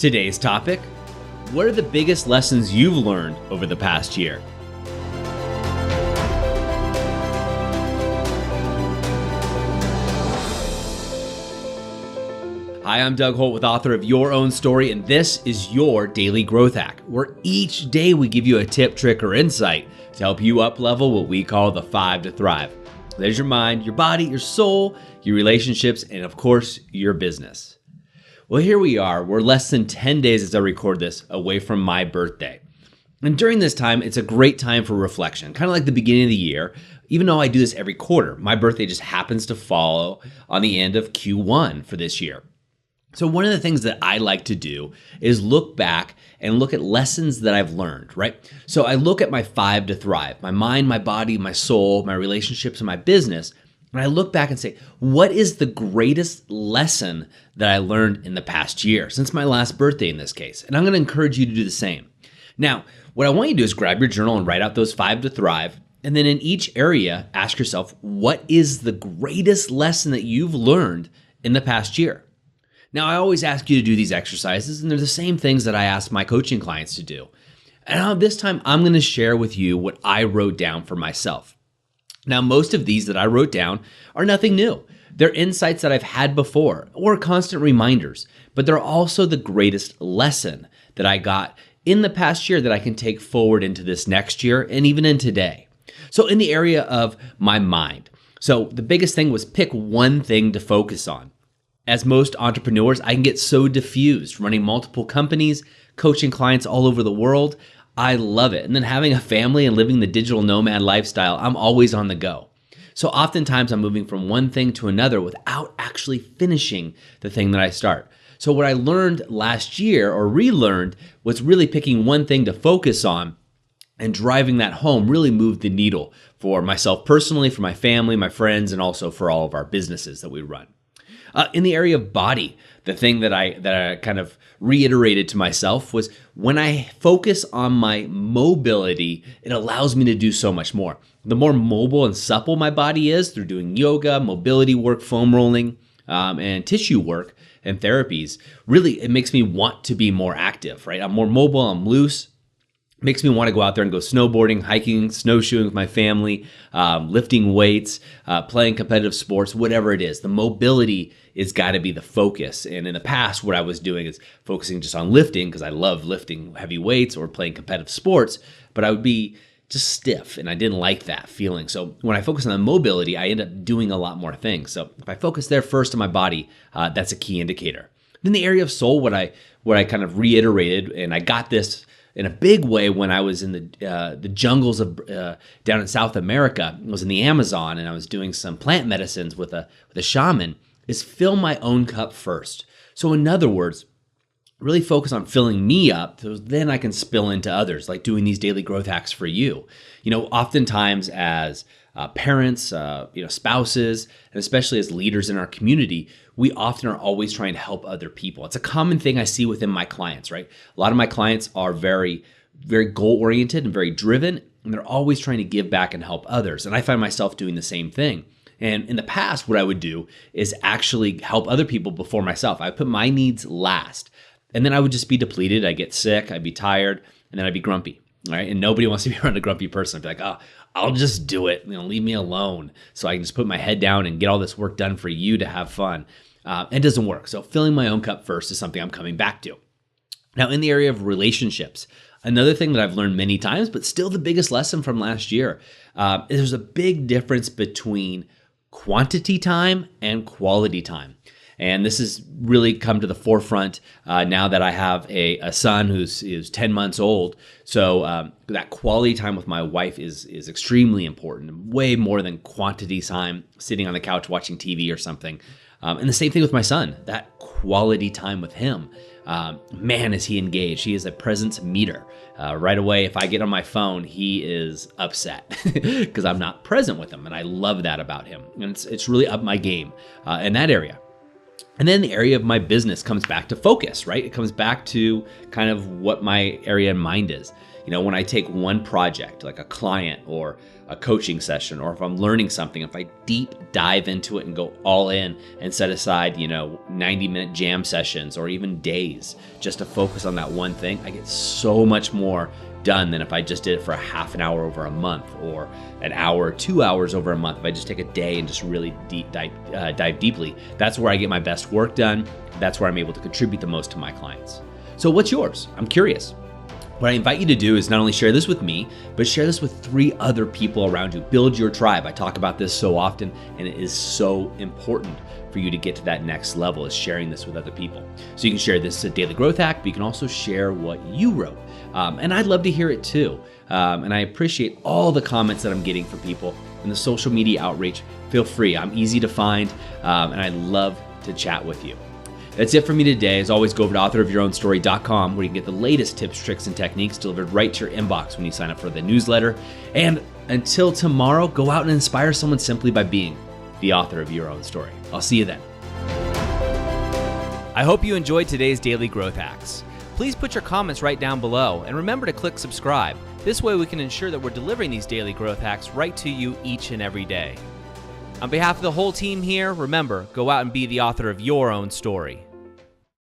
Today's topic: what are the biggest lessons you've learned over the past year? Hi, I'm Doug Holt, with author of Your Own Story, and this is your Daily Growth Hack, where each day we give you a tip, trick, or insight to help you up-level what we call the 5 to Thrive. There's your mind, your body, your soul, your relationships, and of course, your business. Well, here we are. We're less than 10 days as I record this away from my birthday. And during this time, it's a great time for reflection, kind of like the beginning of the year. Even though I do this every quarter, my birthday just happens to follow on the end of Q1 for this year. So one of the things that I like to do is look back and look at lessons that I've learned, right? So I look at my 5 to Thrive, my mind, my body, my soul, my relationships, and my business. And I look back and say, what is the greatest lesson that I learned in the past year, since my last birthday in this case? And I'm going to encourage you to do the same. Now, what I want you to do is grab your journal and write out those 5 to Thrive. And then in each area, ask yourself, what is the greatest lesson that you've learned in the past year? Now, I always ask you to do these exercises, and they're the same things that I ask my coaching clients to do. And this time, I'm going to share with you what I wrote down for myself. Now, most of these that I wrote down are nothing new. They're insights that I've had before or constant reminders, but they're also the greatest lesson that I got in the past year that I can take forward into this next year and even in today. So in the area of my mind, so the biggest thing was pick one thing to focus on. As most entrepreneurs, I can get so diffused running multiple companies, coaching clients all over the world. I love it. And then having a family and living the digital nomad lifestyle, I'm always on the go. So oftentimes I'm moving from one thing to another without actually finishing the thing that I start. So what I learned last year, or relearned, was really picking one thing to focus on and driving that home really moved the needle for myself personally, for my family, my friends, and also for all of our businesses that we run. In the area of body, the thing that I kind of reiterated to myself was when I focus on my mobility, it allows me to do so much more. The more mobile and supple my body is through doing yoga, mobility work, foam rolling, and tissue work and therapies, really it makes me want to be more active, right? I'm more mobile, I'm loose. Makes me want to go out there and go snowboarding, hiking, snowshoeing with my family, lifting weights, playing competitive sports, whatever it is. The mobility has got to be the focus. And in the past, what I was doing is focusing just on lifting because I love lifting heavy weights or playing competitive sports, but I would be just stiff and I didn't like that feeling. So when I focus on the mobility, I end up doing a lot more things. So if I focus there first on my body, that's a key indicator. Then the area of soul, what I kind of reiterated, and I got this in a big way when I was in the jungles of down in South America. I was in the Amazon and I was doing some plant medicines with a shaman, is fill my own cup first. So in other words, really focus on filling me up so then I can spill into others, like doing these daily growth hacks for you. You know, oftentimes as parents, spouses, and especially as leaders in our community, we often are always trying to help other people. It's a common thing I see within my clients, right? A lot of my clients are very, very goal-oriented and very driven, and they're always trying to give back and help others. And I find myself doing the same thing. And in the past, what I would do is actually help other people before myself. I put my needs last. And then I would just be depleted. I'd get sick, I'd be tired, and then I'd be grumpy. All right. And nobody wants to be around a grumpy person. I'd be like, oh, I'll just do it. Leave me alone so I can just put my head down and get all this work done for you to have fun. It doesn't work. So filling my own cup first is something I'm coming back to. Now, in the area of relationships, another thing that I've learned many times, but still the biggest lesson from last year, is there's a big difference between quantity time and quality time. And this has really come to the forefront now that I have a son who's 10 months old. So that quality time with my wife is extremely important, way more than quantity time sitting on the couch watching TV or something. And the same thing with my son, that quality time with him. Man, is he engaged. He is a presence meter. Right away, if I get on my phone, he is upset because I'm not present with him. And I love that about him. And it's really up my game in that area. And then the area of my business comes back to focus, right? It comes back to kind of what my area in mind is. When I take one project, like a client or a coaching session, or if I'm learning something, if I deep dive into it and go all in and set aside, 90-minute jam sessions or even days just to focus on that one thing, I get so much more done than if I just did it for a half an hour over a month or an hour or 2 hours over a month. If I just take a day and just really dive deeply, that's where I get my best work done. That's where I'm able to contribute the most to my clients. So what's yours? I'm curious. What I invite you to do is not only share this with me, but share this with 3 other people around you. Build your tribe. I talk about this so often, and it is so important for you to get to that next level, is sharing this with other people. So you can share this Daily Growth Hack, but you can also share what you wrote. And I'd love to hear it too. And I appreciate all the comments that I'm getting from people and the social media outreach. Feel free. I'm easy to find, and I love to chat with you. That's it for me today. As always, go over to authorofyourownstory.com where you can get the latest tips, tricks, and techniques delivered right to your inbox when you sign up for the newsletter. And until tomorrow, go out and inspire someone simply by being the author of your own story. I'll see you then. I hope you enjoyed today's Daily Growth Hacks. Please put your comments right down below and remember to click subscribe. This way we can ensure that we're delivering these daily growth hacks right to you each and every day. On behalf of the whole team here, remember, go out and be the author of your own story.